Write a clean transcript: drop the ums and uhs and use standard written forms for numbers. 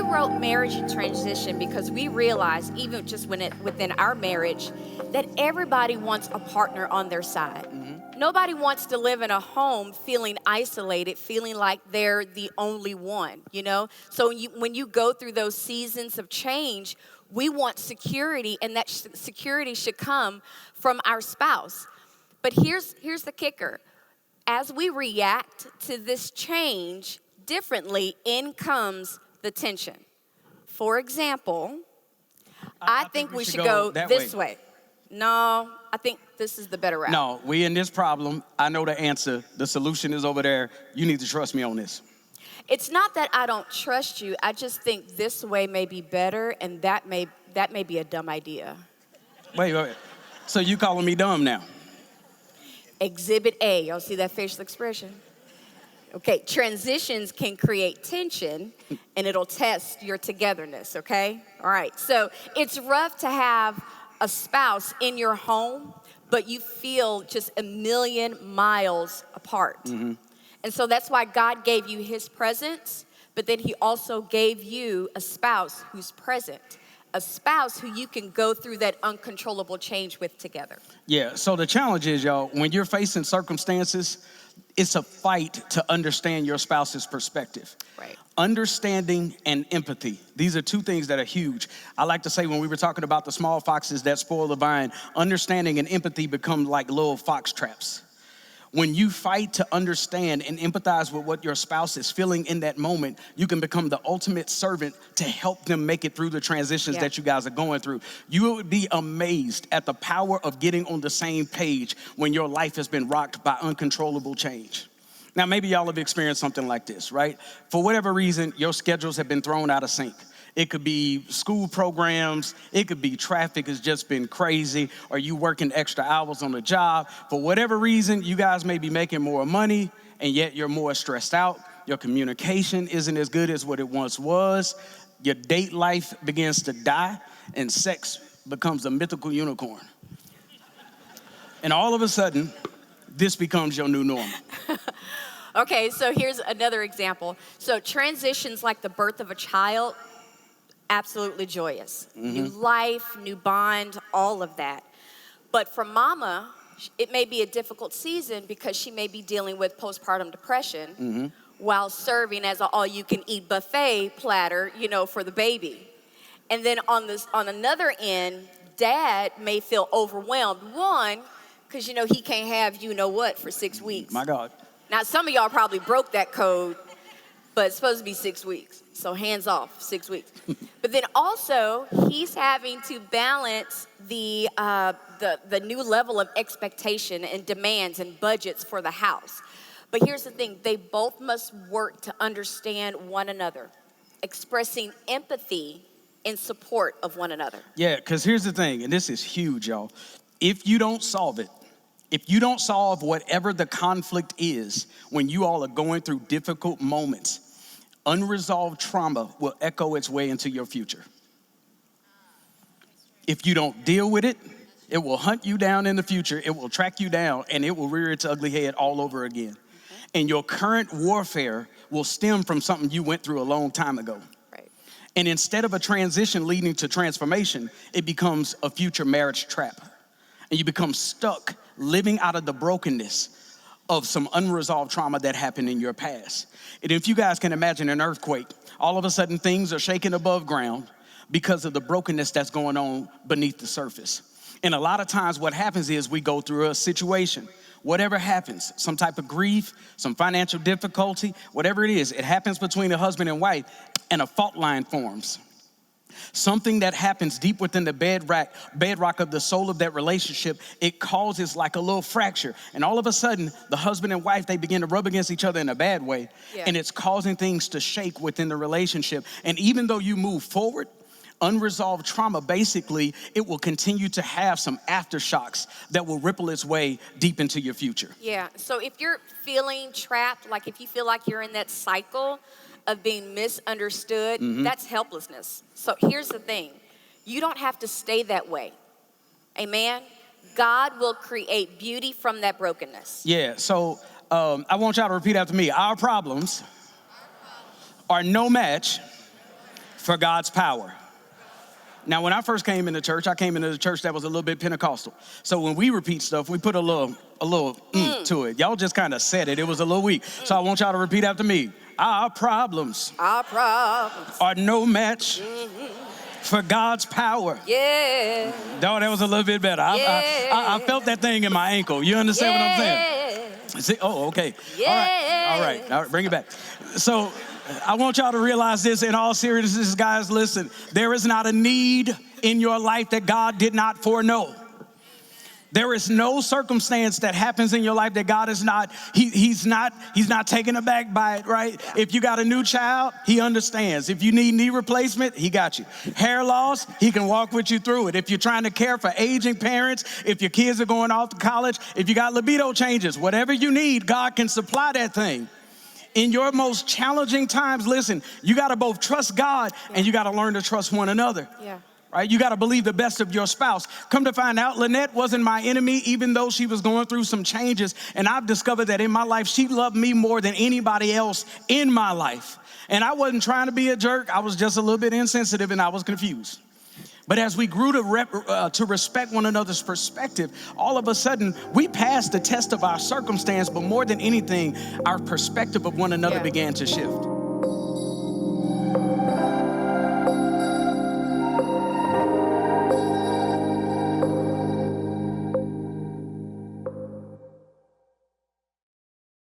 wrote Marriage in Transition because we realized, even just within our marriage, that everybody wants a partner on their side. Nobody wants to live in a home feeling isolated, feeling like they're the only one, you know? So when you go through those seasons of change, we want security, and that security should come from our spouse. But here's the kicker. As we react to this change differently, in comes the tension. For example, I think we should go this way. No, I think this is the better route. No, we in this problem. I know the answer. The solution is over there. You need to trust me on this. It's not that I don't trust you. I just think this way may be better, and that may be a dumb idea. Wait. So you calling me dumb now? Exhibit A. Y'all see that facial expression? Okay, transitions can create tension, and it'll test your togetherness, okay? All right, so it's rough to have a spouse in your home, but you feel just a million miles apart. And so that's why God gave you his presence, but then he also gave you a spouse who's present, a spouse who you can go through that uncontrollable change with together. Yeah, so the challenge is, y'all, when you're facing circumstances, it's a fight to understand your spouse's perspective. Right. Understanding and empathy. These are two things that are huge. I like to say when we were talking about the small foxes that spoil the vine, understanding and empathy become like little fox traps. When you fight to understand and empathize with what your spouse is feeling in that moment, you can become the ultimate servant to help them make it through the transitions that you guys are going through. You would be amazed at the power of getting on the same page when your life has been rocked by uncontrollable change. Now, maybe y'all have experienced something like this, right? For whatever reason, your schedules have been thrown out of sync. It could be school programs, it could be traffic has just been crazy, or you working extra hours on the job. For whatever reason, you guys may be making more money, and yet you're more stressed out. Your communication isn't as good as what it once was. Your date life begins to die, and sex becomes a mythical unicorn. And all of a sudden, this becomes your new normal. Okay, so here's another example. So transitions like the birth of a child, absolutely joyous. New life, new bond, all of that. But for mama, it may be a difficult season because she may be dealing with postpartum depression while serving as an all-you-can-eat buffet platter, you know, for the baby. And then on another end, dad may feel overwhelmed. One, because, you know, he can't have you-know-what for 6 weeks. My God. Now, some of y'all probably broke that code, but it's supposed to be 6 weeks. So hands off, 6 weeks. But then also, he's having to balance the new level of expectation and demands and budgets for the house. But here's the thing, they both must work to understand one another, expressing empathy in support of one another. Yeah, because here's the thing, and this is huge, y'all. If you don't solve it, if you don't solve whatever the conflict is when you all are going through difficult moments, unresolved trauma will echo its way into your future. If you don't deal with it, it will hunt you down in the future, it will track you down, and it will rear its ugly head all over again. And your current warfare will stem from something you went through a long time ago. Right. And instead of a transition leading to transformation, it becomes a future marriage trap. And you become stuck living out of the brokenness of some unresolved trauma that happened in your past. And if you guys can imagine an earthquake, all of a sudden things are shaking above ground because of the brokenness that's going on beneath the surface. And a lot of times what happens is we go through a situation. Whatever happens, some type of grief, some financial difficulty, whatever it is, it happens between a husband and wife, and a fault line forms. Something that happens deep within the bedrock of the soul of that relationship, it causes like a little fracture. And all of a sudden, the husband and wife, they begin to rub against each other in a bad way. Yeah. And it's causing things to shake within the relationship. And even though you move forward, unresolved trauma, basically, it will continue to have some aftershocks that will ripple its way deep into your future. Yeah, so if you're feeling trapped, like if you feel like you're in that cycle of being misunderstood, that's helplessness. So here's the thing. You don't have to stay that way. Amen? God will create beauty from that brokenness. Yeah, so I want y'all to repeat after me. Our problems are no match for God's power. Now, when I first came into church, I came into the church that was a little bit Pentecostal. So when we repeat stuff, we put a little to it. Y'all just kind of said it. It was a little weak. So I want y'all to repeat after me. Our problems are no match for God's power. Yeah. No, that was a little bit better. I felt that thing in my ankle. You understand what I'm saying? See, oh, okay. All right, bring it back. So I want y'all to realize this in all seriousness, guys, listen, there is not a need in your life that God did not foreknow. There is no circumstance that happens in your life that God is not, he's not taken aback by it, right? If you got a new child, he understands. If you need knee replacement, he got you. Hair loss, he can walk with you through it. If you're trying to care for aging parents, if your kids are going off to college, if you got libido changes, whatever you need, God can supply that thing. In your most challenging times, listen, you got to both trust God and you got to learn to trust one another. Yeah. Right? You got to believe the best of your spouse. Come to find out, Lanette wasn't my enemy, even though she was going through some changes. And I've discovered that in my life, she loved me more than anybody else in my life. And I wasn't trying to be a jerk. I was just a little bit insensitive and I was confused. But as we grew to respect one another's perspective, all of a sudden, we passed the test of our circumstance, but more than anything, our perspective of one another began to shift.